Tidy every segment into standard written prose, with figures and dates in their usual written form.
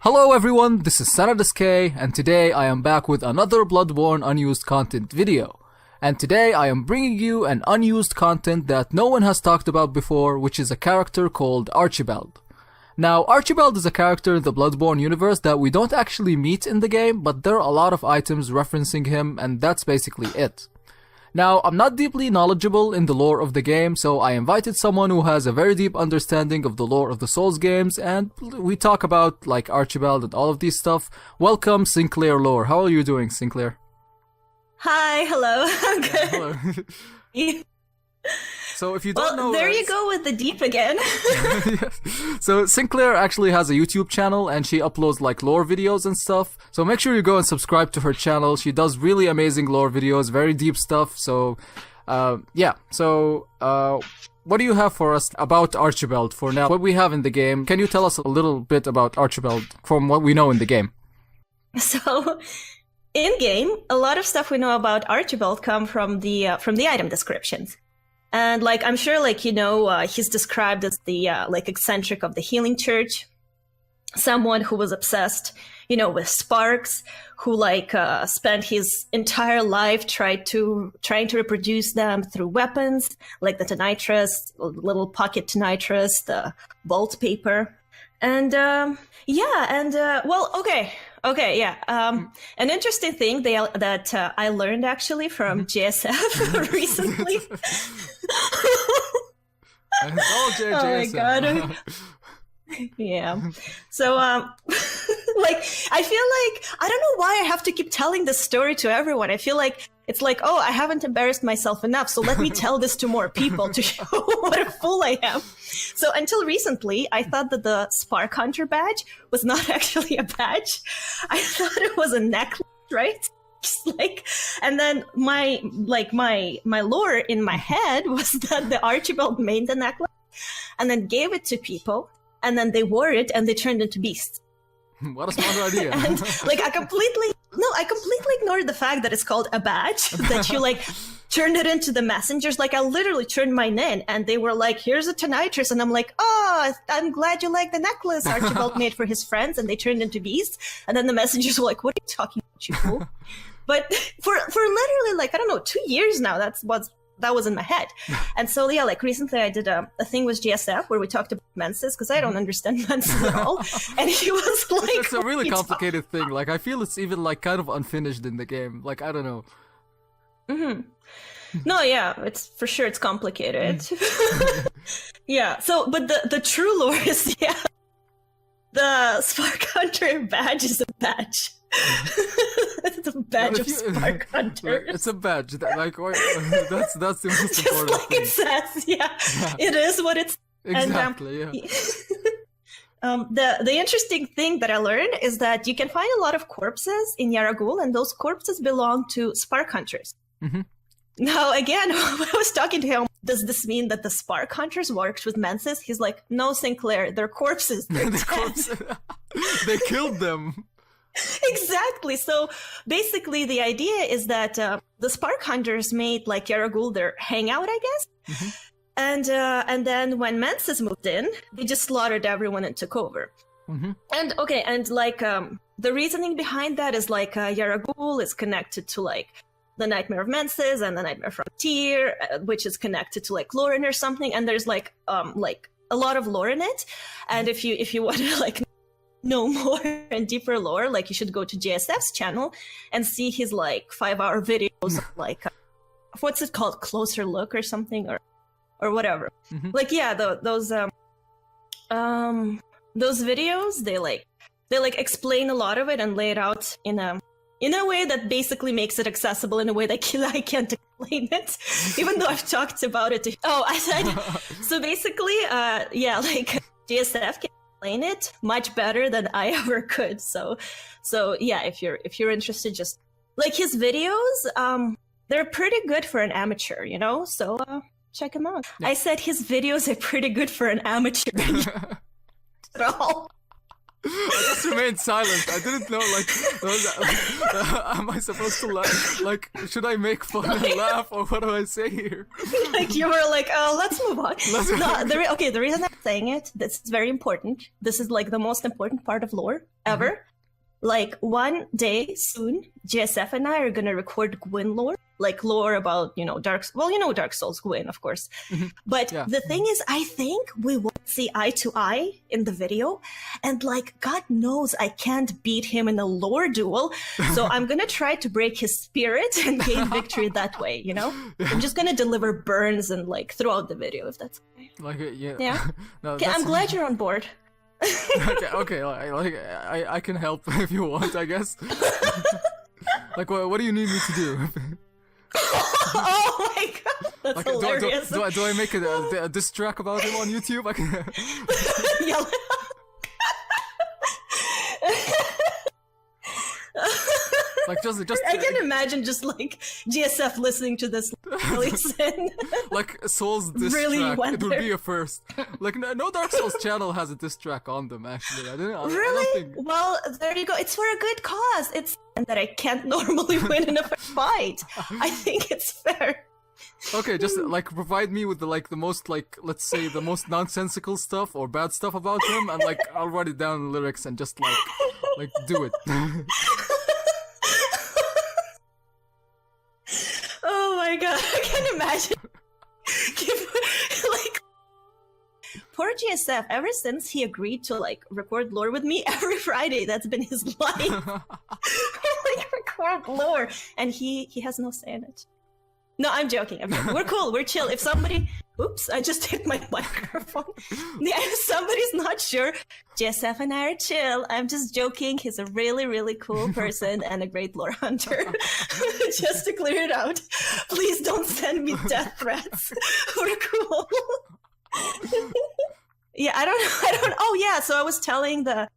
Hello everyone, this is SanadisK, and today I am back with another Bloodborne unused content video. And today I am bringing you an unused content that no one has talked about before, which is a character called Archibald. Now, Archibald is a character in the Bloodborne universe that we don't actually meet in the game, but there are a lot of items referencing him, and that's basically it. Now, I'm not deeply knowledgeable in the lore of the game, so I invited someone who has a very deep understanding of the lore of the Souls games, and we talk about, like, Archibald and all of these stuff. Welcome, SinclairLore. How are you doing, Sinclair? Hi, hello. I'm good. Hello. So if you don't know... there you go with the deep again. Yes. So Sinclair actually has a YouTube channel and she uploads like lore videos and stuff. So make sure you go and subscribe to her channel. She does really amazing lore videos, very deep stuff. So yeah. So what do you have for us about Archibald for now? What we have in the game. Can you tell us a little bit about Archibald from what we know in the game? So in-game, a lot of stuff we know about Archibald come from the item descriptions. And, like, I'm sure, like, you know, he's described as the, like, eccentric of the healing church. Someone who was obsessed, you know, with sparks, who, like, spent his entire life trying to reproduce them through weapons, like the tonitrus, little pocket tonitrus, the bolt paper. And, yeah, and, well, okay, yeah. An interesting thing that I learned actually from JSF recently. Oh my god. Yeah. So, like, I feel like, I don't know why I have to keep telling this story to everyone. I feel like it's like, oh, I haven't embarrassed myself enough, so let me tell this to more people to show what a fool I am. So until recently, I thought that the Spark Hunter badge was not actually a badge. I thought it was a necklace, right? Just like, and then my lore in my head was that the Archibald made the necklace and then gave it to people, and then they wore it and they turned into beasts. What a smart idea. And like I completely ignored the fact that it's called a badge, that you like turned it into the messengers. Like I literally turned mine in and they were like, here's a tonitrus. And I'm like, oh, I'm glad you like the necklace Archibald made for his friends. And they turned into beasts. And then the messengers were like, what are you talking about, you fool? But for literally like, I don't know, 2 years now, that was in my head. And so, yeah, like recently I did a thing with GSF where we talked about menses, because I don't understand menses at all. And he was like... It's a really complicated thing. Like, I feel it's even like kind of unfinished in the game. Like, I don't know. Mm-hmm. No, yeah, it's for sure it's complicated. Yeah, so, but the true lore is, yeah, the Spark Hunter badge is a badge. It's a badge of Spark Hunter. It's a badge. Like, that's the most just important like thing. it says, yeah. It is what it's... Exactly, and, yeah. The interesting thing that I learned is that you can find a lot of corpses in Yaragul, and those corpses belong to Spark Hunters. Mm-hmm. Now, again, when I was talking to him, does this mean that the Spark Hunters worked with menses? He's like, no, Sinclair, they're corpses. They're corpses. They killed them. Exactly. So basically the idea is that the Spark Hunters made like Yaragul their hangout, I guess. Mm-hmm. And then when Menses moved in, they just slaughtered everyone and took over. Mm-hmm. And okay, and like the reasoning behind that is like Yaragul is connected to like the Nightmare of Menses and the Nightmare Frontier, which is connected to like Lauren or something. And there's like a lot of lore in it. And if you want to like know more and deeper lore, like you should go to JSF's channel and see his like 5-hour videos, like what's it called, Closer Look or something, or whatever. Mm-hmm. Like yeah, those videos, they like explain a lot of it and lay it out in a way that basically makes it accessible in a way that I can't explain it, even though I've talked about it. Oh, I said so basically, yeah, like JSF can explain it much better than I ever could. So yeah, if you're interested, just like his videos, they're pretty good for an amateur, you know. So check him out. Yeah. I said his videos are pretty good for an amateur. At all. I just remained silent. I didn't know, am I supposed to laugh? Like, should I make fun and laugh, or what do I say here? Like, you were like, oh, let's move on. The reason I'm saying it, this is very important. This is like the most important part of lore ever. Like, one day soon, GSF and I are gonna record Gwyn lore, like lore about, Dark Souls Gwyn, of course. But the thing is, I think we won't see eye to eye in the video, and like, God knows I can't beat him in a lore duel, so I'm gonna try to break his spirit and gain victory that way, I'm just gonna deliver burns and like throughout the video, if that's okay. Like, yeah. Yeah? No, Okay, I'm glad you're on board. okay, I can help if you want, I guess. Like, what do you need me to do? Oh my god, that's hilarious. Do I make a diss track about him on YouTube? I can... Yeah. Like, just I can imagine just like GSF listening to this. Listen. Like Souls diss Really track, went it would there. be a first. Like, no Dark Souls channel has a diss track on them, actually. I don't Really? think... Well, there you go. It's for a good cause. It's that I can't normally win in a fight. I think it's fair. Okay, just like provide me with the most, like, let's say the most nonsensical stuff or bad stuff about him, and like I'll write it down in lyrics and just like do it. Oh my god, I can imagine. Like, poor GSF, ever since he agreed to like record lore with me every Friday, that's been his life. Like, record lore, and he has no say in it. No, I'm joking. We're cool. We're chill. If somebody... Oops, I just hit my microphone. Yeah, if somebody's not sure, GSF and I are chill. I'm just joking. He's a really, really cool person and a great lore hunter. Just to clear it out. Please don't send me death threats. We're cool. Yeah, I don't... Oh, yeah, so I was telling the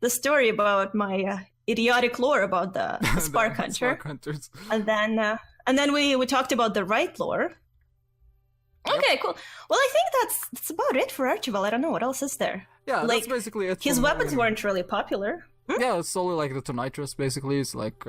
story about my idiotic lore about the Spark Hunter. Spark Hunters. And then we talked about the right lore. Okay, cool. Well, I think that's about it for Archibald. I don't know what else is there. Yeah, like, that's basically it. His weapons weren't really popular. Yeah, it's solely like the Tonitrus. Basically, it's like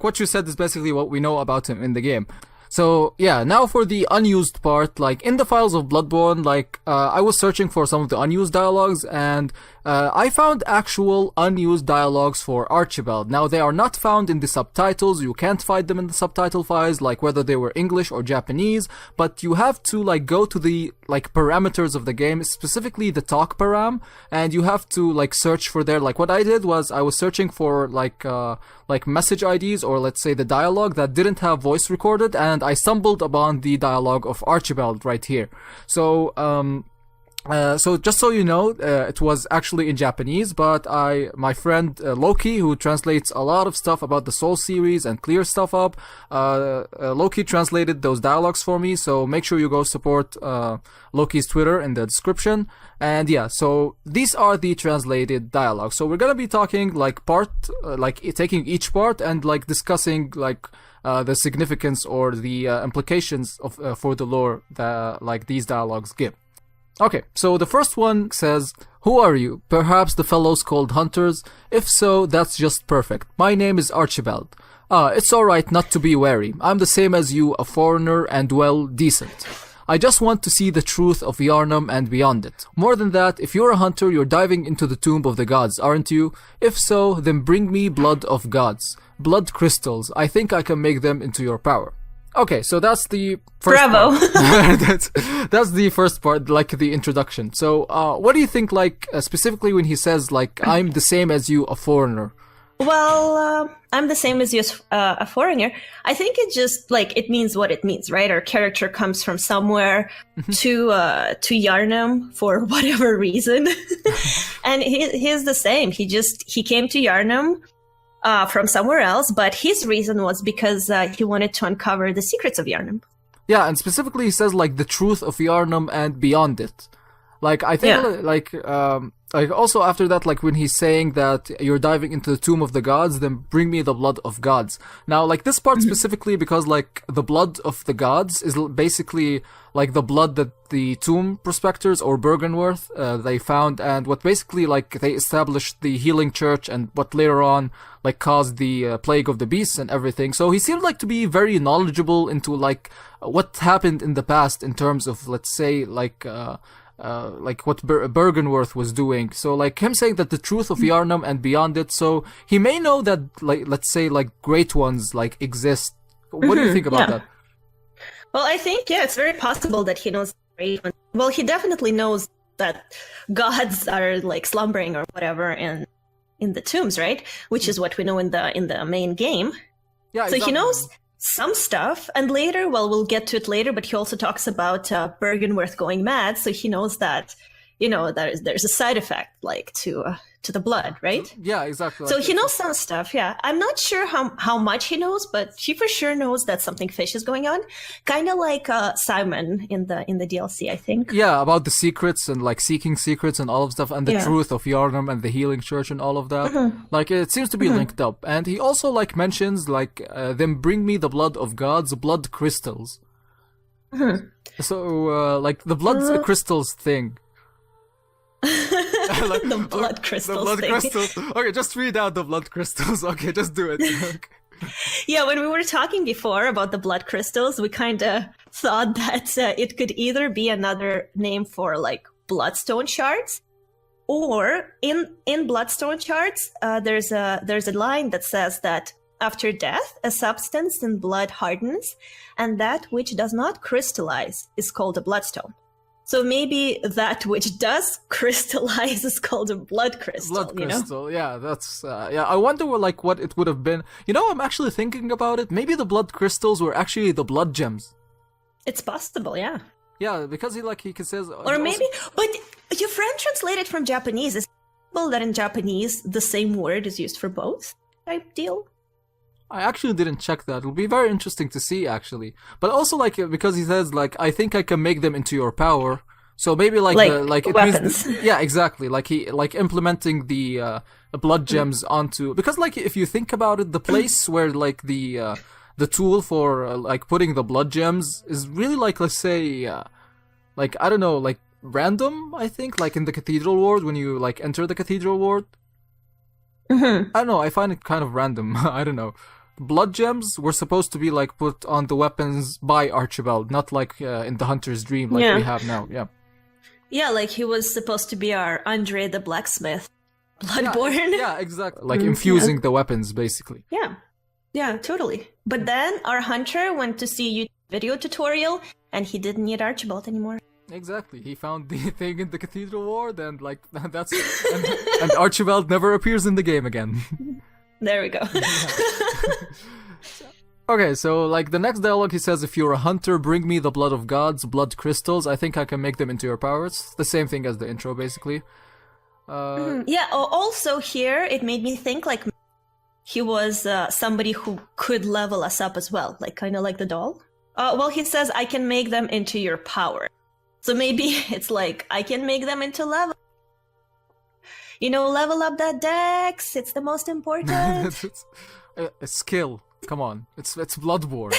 what you said is basically what we know about him in the game. So yeah, now for the unused part, like in the files of Bloodborne, like I was searching for some of the unused dialogues, and I found actual unused dialogues for Archibald. Now they are not found in the subtitles, you can't find them in the subtitle files, like whether they were English or Japanese, but you have to like go to the like parameters of the game, specifically the talk param, and you have to like search for there. Like what I did was I was searching for like message IDs, or let's say the dialogue that didn't have voice recorded, and I stumbled upon the dialogue of Archibald right here. So so just so you know, it was actually in Japanese, but my friend Loki, who translates a lot of stuff about the Soul series and clears stuff up, Loki translated those dialogues for me, so make sure you go support Loki's Twitter in the description. And yeah, so these are the translated dialogues. So we're gonna be talking like taking each part and like discussing like the significance or the implications of for the lore that like these dialogues give. Okay, so the first one says, "Who are you? Perhaps the fellows called hunters? If so, that's just perfect. My name is Archibald. It's alright not to be wary. I'm the same as you, a foreigner, and well, decent. I just want to see the truth of Yharnam and beyond it. More than that, if you're a hunter, you're diving into the tomb of the gods, aren't you? If so, then bring me blood of gods. Blood crystals. I think I can make them into your power." Okay, so that's the first Bravo. part. that's the first part, like the introduction. So, what do you think, like, specifically when he says, like, I'm the same as you, a foreigner? Well, I'm the same as you, a foreigner. I think it just, like, it means what it means, right? Our character comes from somewhere to Yharnam for whatever reason. And he's the same. He came to Yharnam from somewhere else, but his reason was because he wanted to uncover the secrets of Yharnam. Yeah, and specifically he says, like, the truth of Yharnam and beyond it. Like, I think, Like also after that, like when he's saying that you're diving into the tomb of the gods, then bring me the blood of gods. Now, like this part specifically because like the blood of the gods is basically like the blood that the tomb prospectors or Bergenworth they found, and what basically like they established the healing church and what later on like caused the plague of the beasts and everything. So he seemed like to be very knowledgeable into like what happened in the past in terms of, let's say, like what Bergenworth was doing. So like him saying that the truth of Yharnam and beyond it, so he may know that, like, let's say, like great ones like exist. What do you think about that? Well, I think, yeah, it's very possible that he knows great ones. Well, he definitely knows that gods are like slumbering or whatever in the tombs, right? Which is what we know in the main game. Yeah, so he knows some stuff, and later, well, we'll get to it later, but he also talks about Bergenworth going mad, so he knows that, you know, there's a side effect, like, to the blood, right? Yeah, exactly. So he knows some stuff, yeah. I'm not sure how much he knows, but he for sure knows that something fish is going on. Kind of like Simon in the DLC, I think. Yeah, about the secrets and like seeking secrets and all of stuff, and the truth of Yharnam and the healing church and all of that. Like it seems to be linked up. And he also like mentions like them bring me the blood of gods, blood crystals. So like the blood crystals thing. Like, the blood crystals. The blood thing. crystals. Okay, just read out the blood crystals. Okay, just do it. Yeah, when we were talking before about the blood crystals, we kind of thought that it could either be another name for like bloodstone shards, or in bloodstone shards, there's a line that says that after death, a substance in blood hardens, and that which does not crystallize is called a bloodstone. So maybe that which does crystallize is called a blood crystal. Blood crystal, yeah, that's yeah. I wonder what it would have been. You know, I'm actually thinking about it. Maybe the blood crystals were actually the blood gems. It's possible, yeah. Yeah, because he says. Or maybe, but your friend translated from Japanese. Is it possible that in Japanese the same word is used for both type deal? I actually didn't check that. It'll be very interesting to see, actually. But also, like, because he says, like, I think I can make them into your power. So maybe, like it weapons. Means, yeah, exactly. Like, he, like, implementing the blood gems onto... Because, like, if you think about it, the place where, like, the tool for, like, putting the blood gems is really, like, let's say, like, I don't know, like, random, I think? Like, in the cathedral ward, when you, like, enter the cathedral ward. I don't know, I find it kind of random. I don't know. Blood gems were supposed to be like put on the weapons by Archibald, not like in the Hunter's Dream like we have now. Yeah. Yeah, like he was supposed to be our Andre the Blacksmith, Bloodborne. Yeah, exactly. Like infusing the weapons, basically. Yeah, totally. But then our Hunter went to see a video tutorial, and he didn't need Archibald anymore. Exactly. He found the thing in the cathedral ward, and like that's and Archibald never appears in the game again. There we go. Okay, so like the next dialogue, he says, if you're a hunter, bring me the blood of gods, blood crystals. I think I can make them into your powers. The same thing as the intro, basically. Yeah, also here, it made me think like he was somebody who could level us up as well, like kind of like the doll. Well, he says, I can make them into your power. So maybe it's like, I can make them into level. You know, level up that dex. It's the most important. A skill. Come on. It's Bloodborne.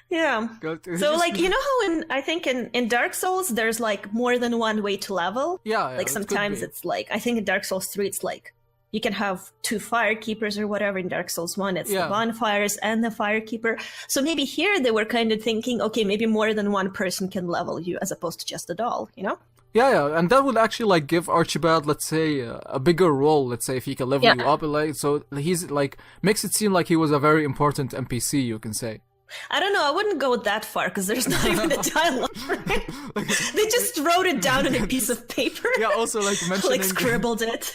Yeah. So, like, you know how I think in Dark Souls, there's like more than one way to level? Yeah. Like sometimes it's like, I think in Dark Souls 3, it's like, you can have 2 firekeepers or whatever. In Dark Souls 1, it's the bonfires and the firekeeper. So maybe here they were kind of thinking, okay, maybe more than one person can level you as opposed to just a doll, you know? Yeah, and that would actually like give Archibald, let's say, a bigger role. Let's say if he can level you up, like so he's like makes it seem like he was a very important NPC. You can say. I don't know. I wouldn't go that far because there's not even a dialogue for it. They just wrote it down on a piece of paper. Yeah, also like mentioning... like scribbled it.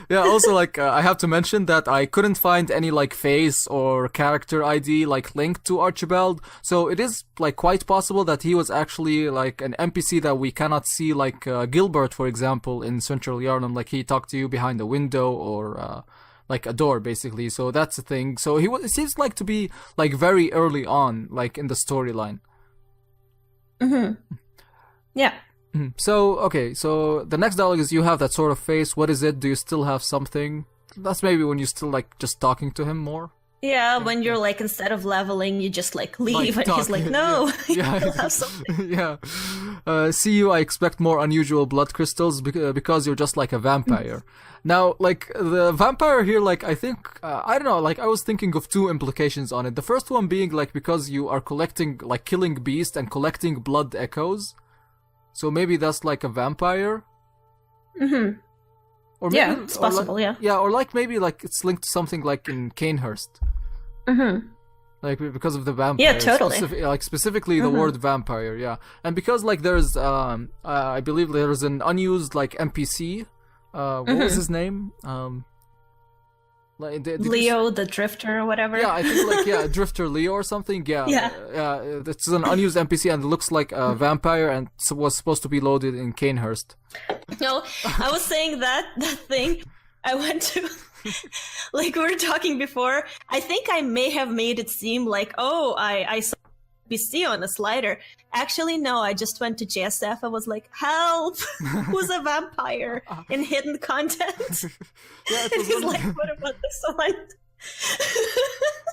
Yeah, also like I have to mention that I couldn't find any like face or character ID like linked to Archibald. So it is like quite possible that he was actually like an NPC that we cannot see, like Gilbert, for example, in Central Yharnam. Like he talked to you behind a window or... like a door, basically. So that's the thing. So it seems like to be like very early on, like in the storyline. Yeah. So, okay, so the next dialogue is you have that sort of face. What is it? Do you still have something? That's maybe when you're still, like, just talking to him more. Yeah, when you're like, instead of leveling, you just like leave, Like, and he's talk, like, no, yeah. you still have something. Yeah. See you, I expect more unusual blood crystals because you're just like a vampire. Now, like, the vampire here, like, I think, I don't know, like, I was thinking of two implications on it. The first one being, like, because you are collecting, like, killing beasts and collecting blood echoes. So maybe that's like a vampire. Or maybe, Yeah, it's possible, like, yeah. Yeah, or like maybe like it's linked to something like in Canehurst. Like because of the vampire. Yeah, totally. Like specifically the word vampire, yeah. And because like there's I believe there's an unused like NPC. What was his name? Like, Leo the Drifter or whatever. Yeah, I think like Drifter Leo or something. Yeah, yeah. It's an unused NPC and it looks like a vampire and was supposed to be loaded in Canehurst. No, I was saying that thing. I went to, like we were talking before. I think I may have made it seem like, oh, I saw NPC on a slider. Actually, no, I just went to JSF. I was like, help! Who's a vampire in hidden content? Yeah, and he's like, what about this one?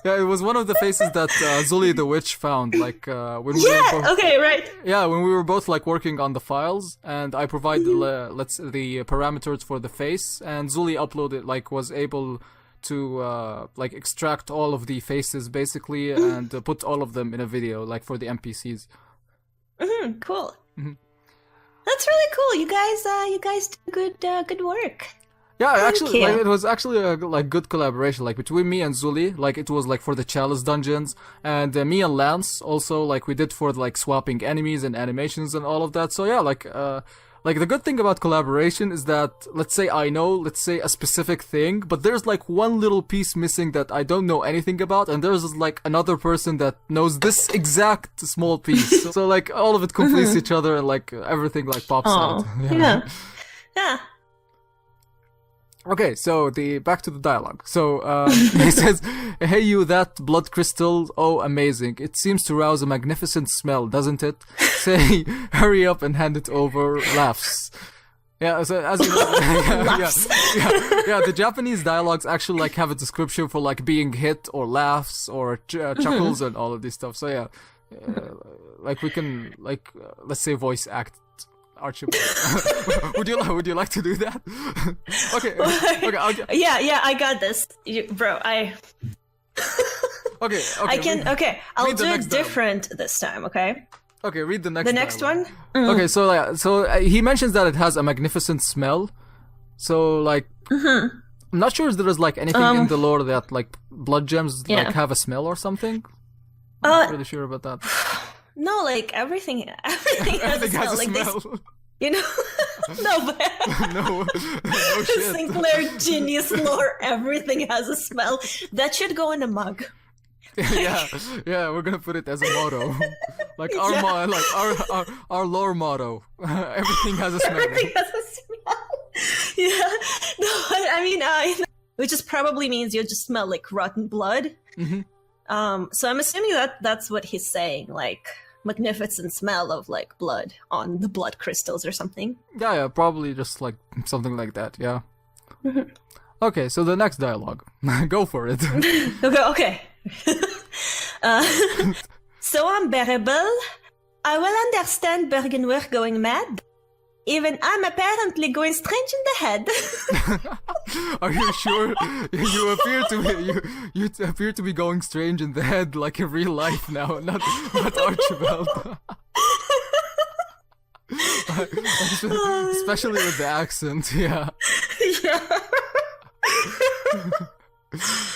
Yeah, it was one of the faces that Zully the Witch found, like when we were both, okay, right. Yeah, when we were both like working on the files, and I provided the parameters for the face, and Zully uploaded, like was able to like extract all of the faces basically, and put all of them in a video, like for the NPCs. Cool. That's really cool. You guys do good work. Yeah, Thank actually, you. like, it was actually a like good collaboration, like between me and Zully. Like it was like for the Chalice dungeons, and me and Lance also like we did for like swapping enemies and animations and all of that. So yeah, like the good thing about collaboration is that let's say a specific thing, but there's like one little piece missing that I don't know anything about, and there's like another person that knows this exact small piece. So like all of it completes each other, and like everything like pops out. Yeah. Okay, so back to the dialogue. So he says, "Hey you, that blood crystal, oh amazing. It seems to rouse a magnificent smell, doesn't it? Say, hurry up and hand it over." Laughs. Yeah, so as you know, yeah, the Japanese dialogues actually like have a description for like being hit or laughs or chuckles and all of this stuff. So yeah, like we can like let's say voice act Archibald. Would you like to do that? Okay. Yeah, I got this, bro. Okay. I can. Okay, I'll do it different dialogue this time. Okay. Okay, read the next. The next dialogue. one. Okay, so he mentions that it has a magnificent smell. So like, I'm not sure if there is like anything in the lore that like blood gems like have a smell or something. I'm not really sure about that. No, like everything has a smell. Like smell. You know, no, but no shit. Sinclair genius lore. Everything has a smell. That should go in a mug. yeah, we're gonna put it as a motto, like our lore motto. Everything has a smell. Everything has a smell. Yeah, no, I mean, which just probably means you just smell like rotten blood. So I'm assuming that's what he's saying, like magnificent smell of like blood on the blood crystals or something. Yeah, probably just like something like that. Yeah. Okay, so the next dialogue. Go for it. Okay. So unbearable. I will understand Bergenwerk going mad. Even I'm apparently going strange in the head. Are you sure? You appear to be going strange in the head, like in real life now, not Archibald. Especially with the accent, yeah.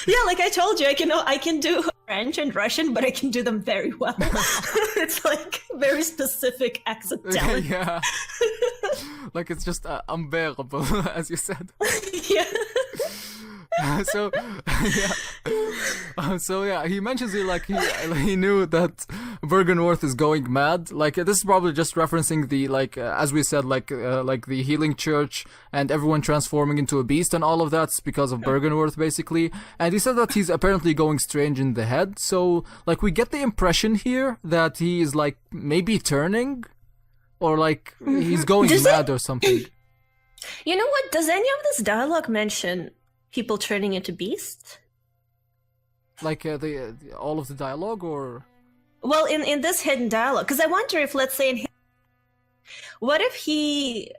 Yeah, like I told you, I can do French and Russian, but I can do them very well. It's like very specific accent talent. Yeah. Like it's just unbearable, as you said. Yeah. So yeah, he mentions it like he knew that Bergenworth is going mad. Like this is probably just referencing the as we said, like the healing church and everyone transforming into a beast and all of that's because of Bergenworth basically. And he said that he's apparently going strange in the head. So like we get the impression here that he is like maybe turning, or like he's going mad or something. You know what? Does any of this dialogue mention people turning into beasts? Like all of the dialogue, or? Well, in this hidden dialogue, because I wonder if, let's say, what if he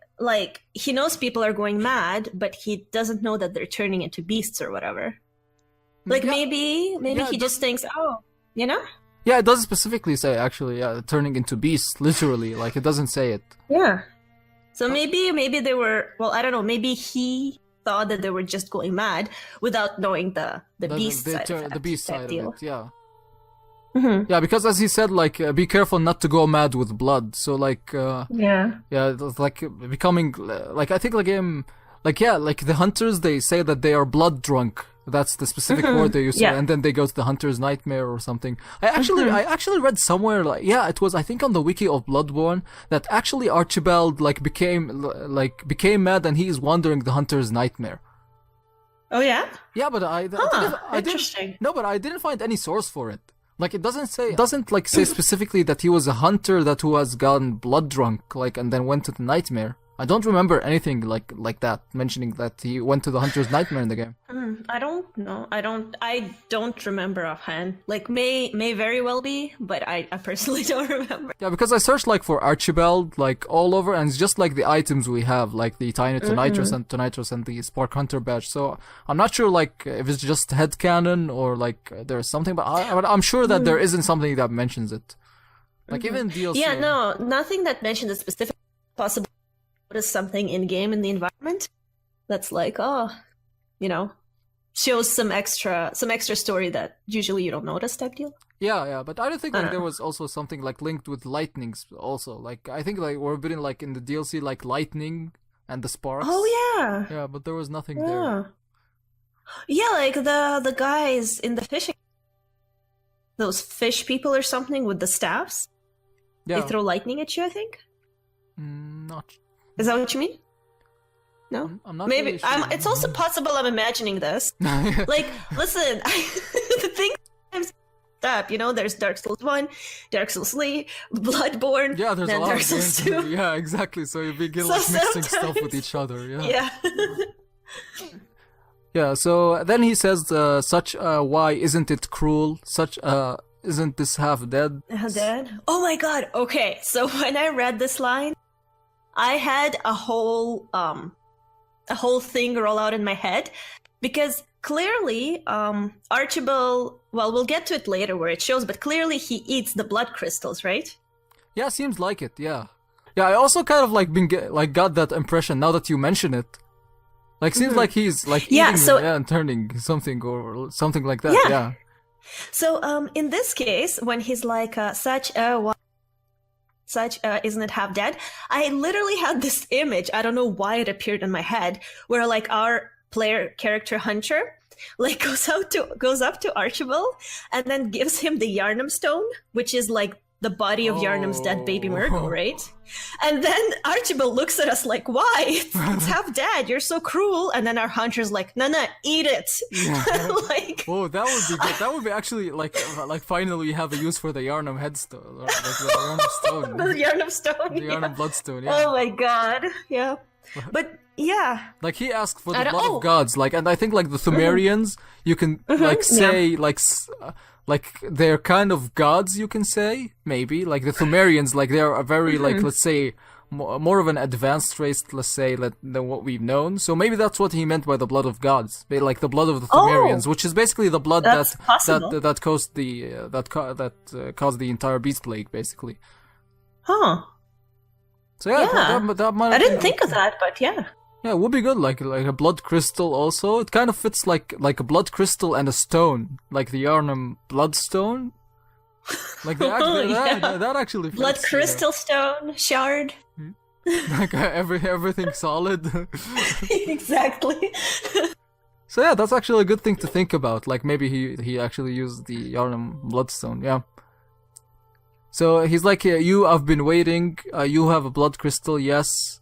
knows people are going mad, but he doesn't know that they're turning into beasts or whatever. Like maybe he just thinks, oh, you know? Yeah, it doesn't specifically say actually, turning into beasts, literally. Like it doesn't say it. Yeah. So maybe they were, well, I don't know, maybe he thought that they were just going mad without knowing the beast side of it. The beast side of it, yeah. Mm-hmm. Yeah, because as he said, like, be careful not to go mad with blood. So, like, yeah, it's like becoming, like, I think, like, like the hunters, they say that they are blood drunk. That's the specific word they use, and then they go to the hunter's nightmare or something. I actually read somewhere, like, it was, I think, on the wiki of Bloodborne, that actually Archibald became mad and he is wandering the hunter's nightmare. Oh yeah. Yeah, but I interesting. But I didn't find any source for it. Like it doesn't say specifically that he was a hunter who has gotten blood drunk, like, and then went to the nightmare. I don't remember anything like that mentioning that he went to the hunter's nightmare in the game. I don't know. I don't remember offhand. Like may very well be, but I personally don't remember. Yeah, because I searched like for Archibald like all over, and it's just like the items we have, like the Tiny Tonitrus and the Spark Hunter badge. So I'm not sure like if it's just headcanon or like there's something, but I'm sure that there isn't something that mentions it. Like even DLC. Yeah, no, nothing that mentions it specifically. Possible. Notice something in game in the environment that's like, oh, you know, shows some extra story that usually you don't notice type deal. Yeah, but I don't think like there was also something like linked with lightnings also. Like I think like we're been like in the DLC like lightning and the sparks. Oh yeah. Yeah, but there was nothing there. Yeah, like the guys in the fishing, those fish people or something with the staffs. Yeah. They throw lightning at you, I think. Not. Is that what you mean? No, I'm not. Maybe really sure. It's also possible I'm imagining this. Like, listen, the thing up. You know, there's Dark Souls 1, Dark Souls 3, Bloodborne. Yeah, there's a lot Dark of Souls games. 2. Yeah, exactly. So you begin like mixing stuff with each other. Yeah. Yeah. So then he says, "Such why isn't it cruel? Such isn't this half dead?" Half dead? Oh my god. Okay, so when I read this line, I had a whole thing roll out in my head, because clearly Archibald, well, we'll get to it later where it shows, but clearly he eats the blood crystals, right? Yeah, seems like it. Yeah. I also kind of like got that impression now that you mention it. Like seems like he's like eating and turning something or something like that. Yeah. So in this case, when he's like such isn't it half dead? I literally had this image. I don't know why it appeared in my head, where like our player character Hunter like goes up to Archibald and then gives him the Yarnum stone, which is like the body of Yarnum's dead baby Murgle, right? And then Archibald looks at us like, why? It's half dead. You're so cruel. And then our Hunter's like, no, eat it. Yeah. Like, oh, that would be good. That would be actually like finally we have a use for the Yarnum headstone, or like the Yarnum stone. The Yarnum stone. The Yarnum bloodstone. Yeah. Oh my god. Yeah. But yeah. Like he asked for the blood of gods. Like, and I think like the Thumerians, you can like say like they're kind of gods, you can say, maybe. Like the Thumerians, like they're a very, like, let's say, more of an advanced race, let's say, than what we've known. So maybe that's what he meant by the blood of gods. Like the blood of the Thumerians, which is basically the blood that caused the caused the entire beast plague, basically. Huh. So yeah. That might I didn't think of that, but yeah. Yeah, it would be good, like a blood crystal also. It kind of fits like a blood crystal and a stone, like the Yarnum bloodstone. Like that actually fits. Blood crystal stone, shard. Like everything solid. Exactly. So yeah, that's actually a good thing to think about. Like maybe he actually used the Yarnum bloodstone, yeah. So he's like, I've been waiting. You have a blood crystal, yes.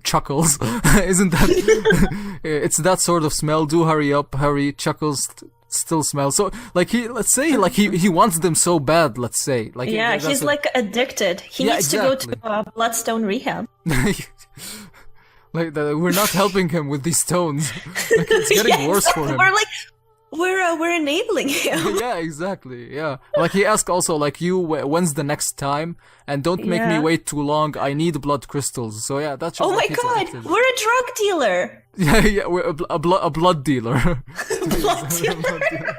Chuckles. Isn't that? It's that sort of smell. Do hurry up, hurry. Chuckles still smell. So, like, let's say, like, he wants them so bad, let's say. Like, yeah, he's like addicted. He needs to go to Bloodstone rehab. Like, we're not helping him with these stones. Like, it's getting worse for him. We're enabling him. Yeah, exactly. Yeah. Like, he asked also, like, when's the next time? And don't make me wait too long. I need blood crystals. So, yeah, that's just. Oh my god, we're a drug dealer. Yeah, we're a blood dealer. Blood dealer.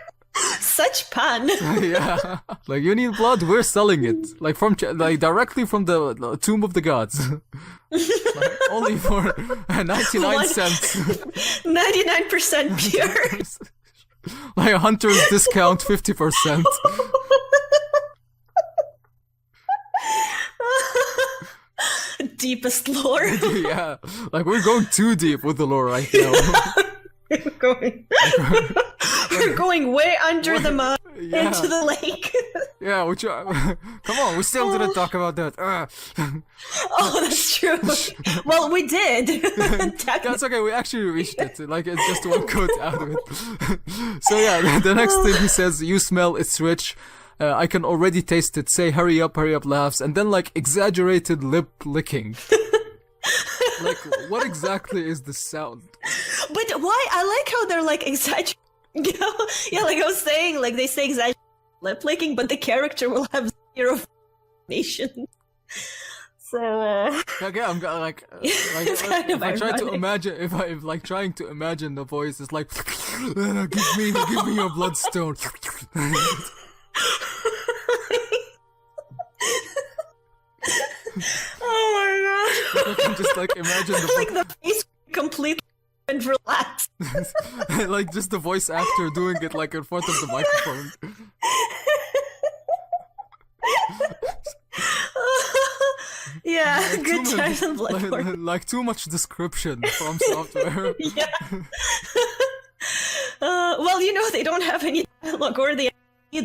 Such pun. Yeah. Like, you need blood, we're selling it. Like, directly from the tomb of the gods. Like, only for 99 cents. 99% pure. Like a hunter's discount, 50%. Deepest lore. Yeah, like we're going too deep with the lore right now. We're going way under the mud into the lake. Yeah, come on, we still didn't talk about that. Oh, that's true. Well, we did. That's okay, we actually reached it. Like, it's just one quote out of it. So yeah, the next thing he says, you smell, it's rich. I can already taste it. Say, hurry up, laughs. And then, like, exaggerated lip licking. Like, what exactly is the sound? But why? I like how they're, like, exaggerating. Yeah, like I was saying, like, they say exaggerated lip licking, but the character will have zero information. So, okay, I'm like it's kind of if I try ironic. to imagine, if like trying to imagine the voice is like, give me your bloodstone. Oh my god! I can just like imagine the face completely and relaxed. Like just the voice actor doing it like in front of the microphone. Yeah, good times in Bloodborne. Like too much description from software. Yeah. Well, they don't have any dialogue, or they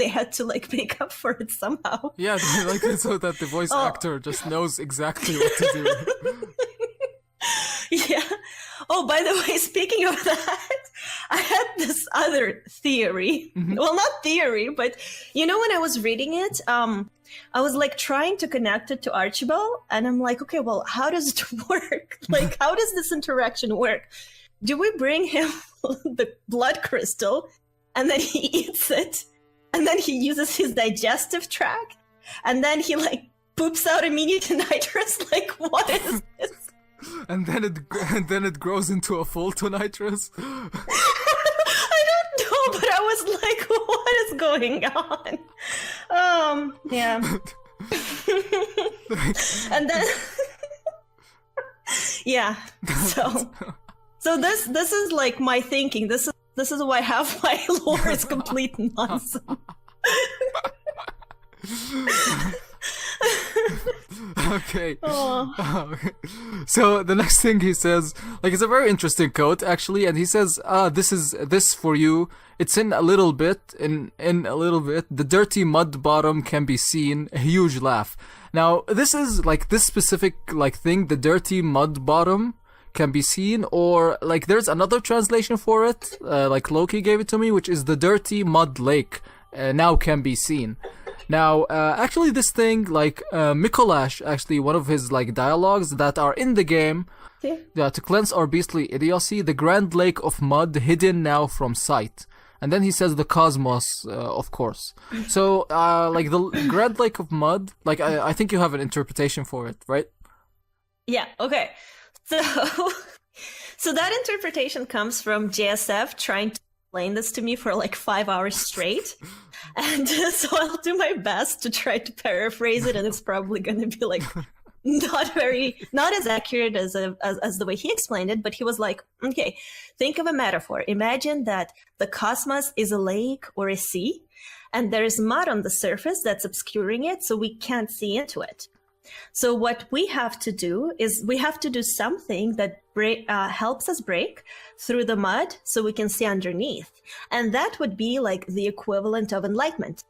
had to like make up for it somehow. Yeah, like so that the voice actor just knows exactly what to do. Yeah. Oh, by the way, speaking of that, I had this other theory. Mm-hmm. Well, not theory, but when I was reading it, I was like trying to connect it to Archibald, and I'm like, okay, well, how does it work? Like, how does this interaction work? Do we bring him the blood crystal, and then he eats it, and then he uses his digestive tract, and then he like poops out immediate nitrous? Like, what is this? And then it grows into a full nitrous. I don't know, but I was like, what is going on? Yeah. And then yeah. So this is like my thinking. This is why half my lore is complete nonsense. Okay. So the next thing he says, like, it's a very interesting quote actually, and he says, this for you. It's in a little bit. In a little bit, the dirty mud bottom can be seen. A huge laugh. Now this is like this specific like thing. The dirty mud bottom can be seen, or like there's another translation for it. Like Loki gave it to me, which is the dirty mud lake now can be seen. Now, actually, this thing, like, Mikolash, actually, one of his, like, dialogues that are in the game, to cleanse our beastly idiocy, the grand lake of mud hidden now from sight. And then he says the cosmos, of course. So, like, the grand lake of mud, like, I think you have an interpretation for it, right? Yeah, okay. So that interpretation comes from JSF trying to explain this to me for, like, 5 hours straight. And so I'll do my best to try to paraphrase it, and it's probably going to be like not as accurate as the way he explained it. But he was like, okay, think of a metaphor. Imagine that the cosmos is a lake or a sea, and there is mud on the surface that's obscuring it, so we can't see into it. So what we have to do is we have to do something that helps us break through the mud so we can see underneath. And that would be like the equivalent of enlightenment.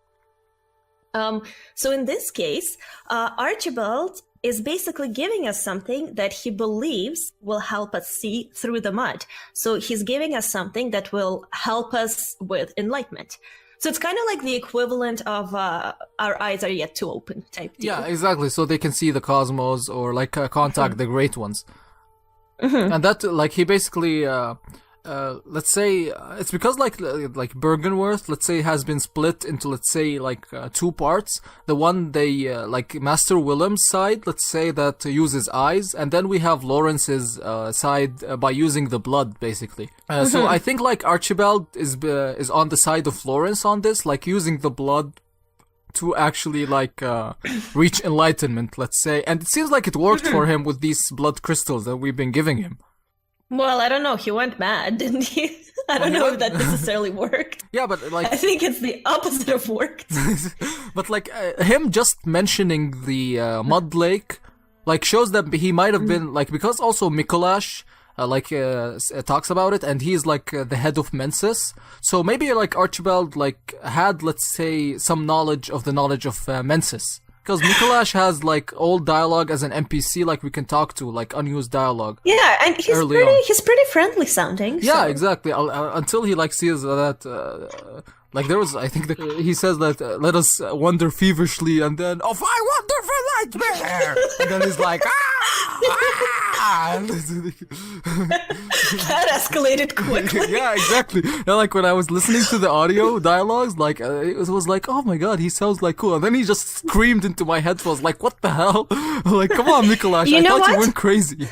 So in this case, Archibald is basically giving us something that he believes will help us see through the mud. So he's giving us something that will help us with enlightenment. So it's kind of like the equivalent of our eyes are yet to open type deal. Yeah, exactly. So they can see the cosmos or like contact the great ones. And that, like, he basically, let's say, it's because like Bergenworth, let's say, has been split into, let's say, like two parts. The one like Master Willem's side, let's say, that uses eyes, and then we have Lawrence's side by using the blood, basically. So I think like Archibald is on the side of Lawrence on this, like using the blood to actually like reach enlightenment, let's say. And it seems like it worked for him with these blood crystals that we've been giving him. Well, I don't know. He went mad, didn't he? I don't know if that necessarily worked. Yeah, but like... I think it's the opposite of worked. But like him just mentioning the mud lake like shows that he might have been like, because also Mikolash talks about it, and he's like the head of Mensis. So maybe like Archibald like had, let's say, some knowledge of Mensis. Because Mikolash has like old dialogue as an NPC, like we can talk to, like unused dialogue. Yeah, and he's pretty friendly sounding. So. Yeah, exactly. Until he like sees that, like there was, I think he says that let us wonder feverishly, and then I wonder for nightmare, and then he's like That escalated quickly. Yeah, exactly. And like when I was listening to the audio dialogues, like it was like, oh my god, he sounds like cool. And then he just screamed into my headphones, like, what the hell? Like, come on, Mikolash, I thought you went crazy.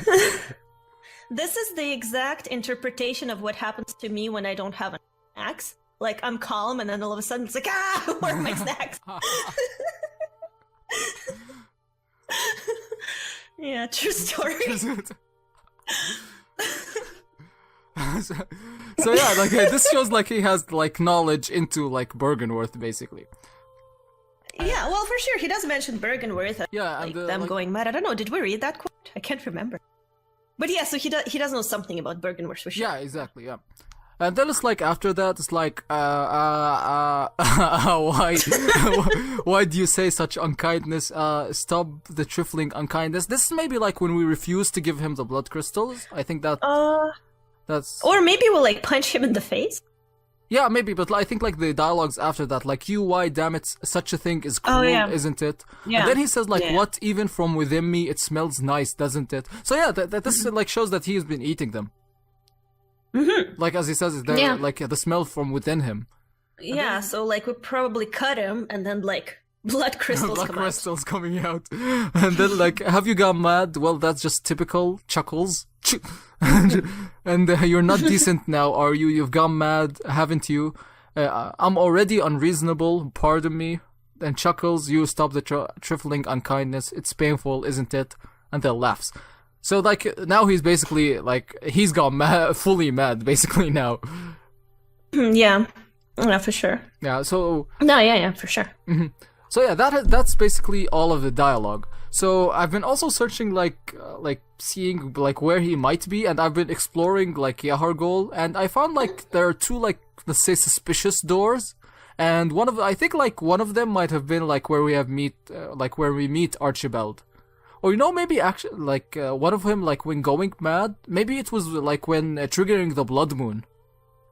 This is the exact interpretation of what happens to me when I don't have an axe. Like, I'm calm, and then all of a sudden it's like, where are my snacks? Yeah, true story. So yeah, like this shows like he has like knowledge into like Bergenworth, basically. Yeah, well, for sure, he does mention Bergenworth. Yeah, like and them going mad. I don't know. Did we read that quote? I can't remember. But yeah, so he does know something about Bergenworth for sure. Yeah, exactly. Yeah. And then it's like after that, it's like, why do you say such unkindness? Stop the trifling unkindness. This is maybe like when we refuse to give him the blood crystals. I think that's. Or maybe we'll like punch him in the face. Yeah, maybe, but I think like the dialogues after that, like why damn it, such a thing is cruel, isn't it? Yeah. And then he says like, what, even from within me, it smells nice, doesn't it? So yeah, this like shows that he's been eating them. Like as he says, they're like the smell from within him. Yeah, so like we probably cut him, and then like blood crystals coming out, and then like, have you gone mad? Well, that's just typical chuckles. And you're not decent now, are you? You've gone mad, haven't you? I'm already unreasonable. Pardon me. And chuckles. You stop the trifling unkindness. It's painful, isn't it? And then laughs. So, like, now he's basically, like, he's gone mad, fully mad, basically, now. Yeah. Yeah, for sure. Yeah, so... No, yeah, for sure. So, yeah, that's basically all of the dialogue. So, I've been also searching, like, seeing, like, where he might be, and I've been exploring, like, Yahargol, and I found, like, there are two, like, let's say, suspicious doors, and I think, like, one of them might have been, like, where we meet Archibald. Or, you know, maybe actually, like, one of him, like, when going mad, maybe it was, like, when triggering the Blood Moon.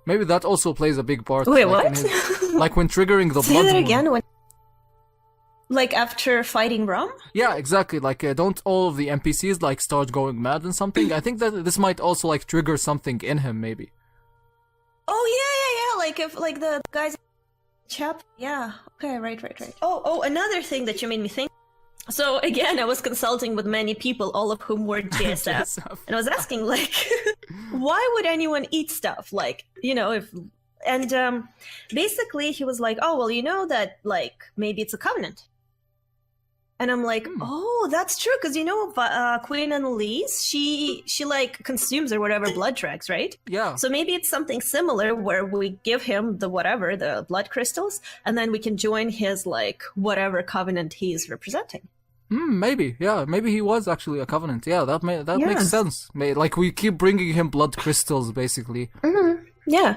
Maybe that also plays a big part. Wait, like, what? Like, when triggering the Say Blood that Moon. again? Like, after fighting Rom? Yeah, exactly. Like, don't all of the NPCs, like, start going mad and something? I think that this might also, like, trigger something in him, maybe. Oh, yeah. Like, if, like, the guys... Chap? Yeah. Okay, right. Oh, another thing that you made me think. So again, I was consulting with many people, all of whom were GSF, and I was asking, like, why would anyone eat stuff? Like, you know, basically he was like, oh, well, you know that, like, maybe it's a covenant. And I'm like, oh, that's true, because, you know, Queen Annalise, she like consumes or whatever blood tracks, right? Yeah. So maybe it's something similar where we give him the blood crystals, and then we can join his, like, whatever covenant he's representing. Maybe, yeah. Maybe he was actually a covenant. Yeah, that makes sense. Like, we keep bringing him blood crystals, basically. Yeah.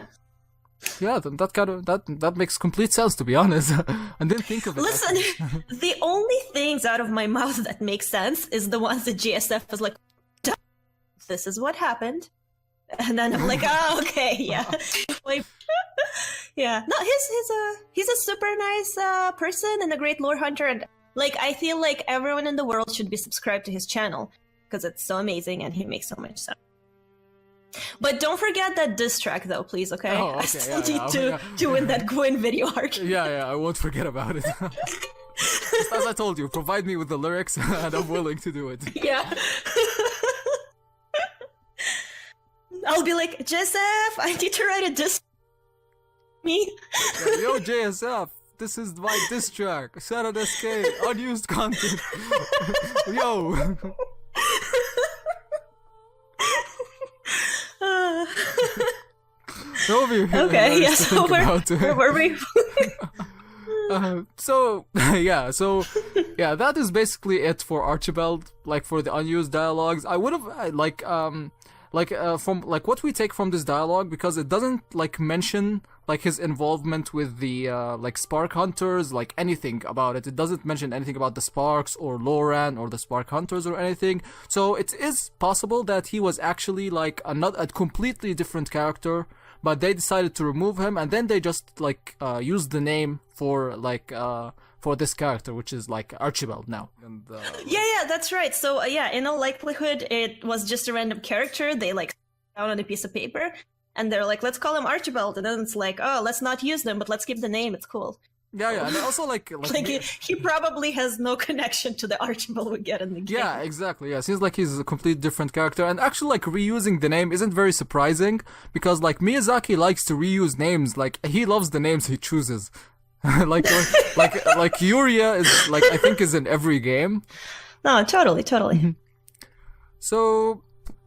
Yeah, that makes complete sense, to be honest. I didn't think of it. Listen, the only things out of my mouth that make sense is the ones that GSF was like, this is what happened. And then I'm like, oh, okay, yeah. Like, yeah. No, he's a super nice person and a great lore hunter. And like, I feel like everyone in the world should be subscribed to his channel because it's so amazing and he makes so much sense. But don't forget that diss track, though, please, okay? Oh, okay, I still need to win that Gwyn video arc. Yeah, I won't forget about it. Just as I told you, provide me with the lyrics and I'm willing to do it. Yeah. I'll be like, JSF, I need to write a diss. Me? Yeah, yo, JSF, this is my diss track. Saturday SK, unused content. Yo. Okay, yeah, so where were we? Yeah, that is basically it for Archibald. Like for the unused dialogues, I would have from like what we take from this dialogue, because it doesn't like mention like his involvement with the like Spark Hunters, like anything about it. It doesn't mention anything about the Sparks or Loran or the Spark Hunters or anything. So it is possible that he was actually like a completely different character, but they decided to remove him, and then they just like used the name for like for this character, which is like Archibald now. And, yeah, that's right. So yeah, in all likelihood, it was just a random character. They like down on a piece of paper, and they're like, let's call him Archibald. And then it's like, oh, let's not use them, but let's keep the name. It's cool. Yeah, and also like he probably has no connection to the Archibald we get in the game. Yeah, exactly. Yeah, seems like he's a complete different character, and actually like reusing the name isn't very surprising, because like Miyazaki likes to reuse names. Like he loves the names he chooses. like Yuria is like, I think, is in every game. No, totally. So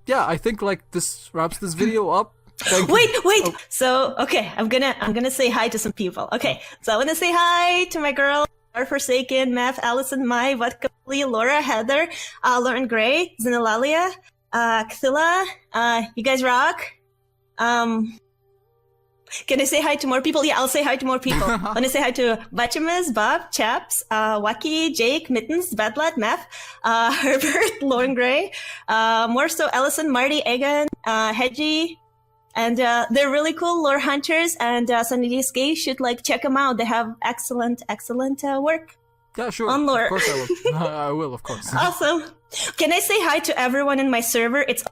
yeah, I think like this wraps this video up. Wait. Oh. So okay, I'm gonna say hi to some people. Okay, so I want to say hi to my girl, our Forsaken, Math, Allison, Mai, Vodka, Laura, Heather, Lauren Gray, Zinalalia, Kthilla. You guys rock. Can I say hi to more people? Yeah, I'll say hi to more people. I want to say hi to Bachamas, Bob, Chaps, Waki, Jake, Mittens, Badlat, Math, Herbert, Lauren Gray, more so Ellison, Marty, Egan, Hedgie, and they're really cool lore hunters, and Sunny Ski should like check them out. They have excellent work. Yeah, sure. On lore. Of course I will. I will, of course. Awesome. Can I say hi to everyone in my server? It's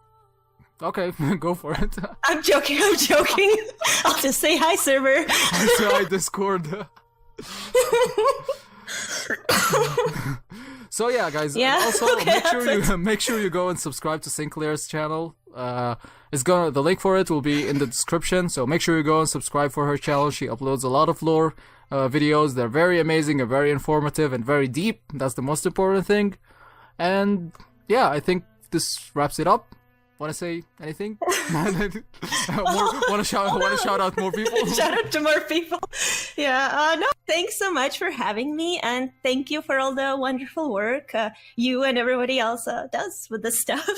okay, go for it. I'm joking. I'll just say hi, server. Hi, Discord. So yeah, guys. Yeah? Also, Okay, make sure you go and subscribe to Sinclair's channel. The link for it will be in the description. So make sure you go and subscribe for her channel. She uploads a lot of lore videos. They're very amazing and very informative and very deep. That's the most important thing. And yeah, I think this wraps it up. Want to say anything? Want to shout out more people? Shout out to more people. Yeah. No, thanks so much for having me, and thank you for all the wonderful work you and everybody else does with this stuff.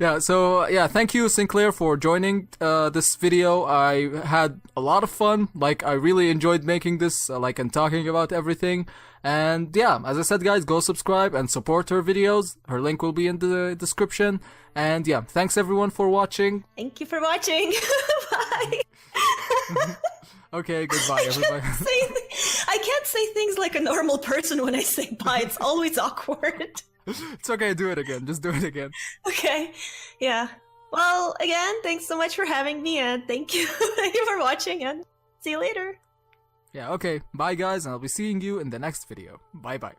Yeah, so yeah, thank you, Sinclair, for joining this video. I had a lot of fun. Like, I really enjoyed making this, like, and talking about everything. And yeah, as I said, guys, go subscribe and support her videos. Her link will be in the description. And yeah, thanks everyone for watching. Thank you for watching. Bye. Okay, goodbye, everybody. I can't say things like a normal person when I say bye. It's always awkward. It's okay, do it again. Just do it again. Okay, yeah. Well, again, thanks so much for having me, and thank you for watching, and see you later. Yeah, okay. Bye, guys, and I'll be seeing you in the next video. Bye-bye.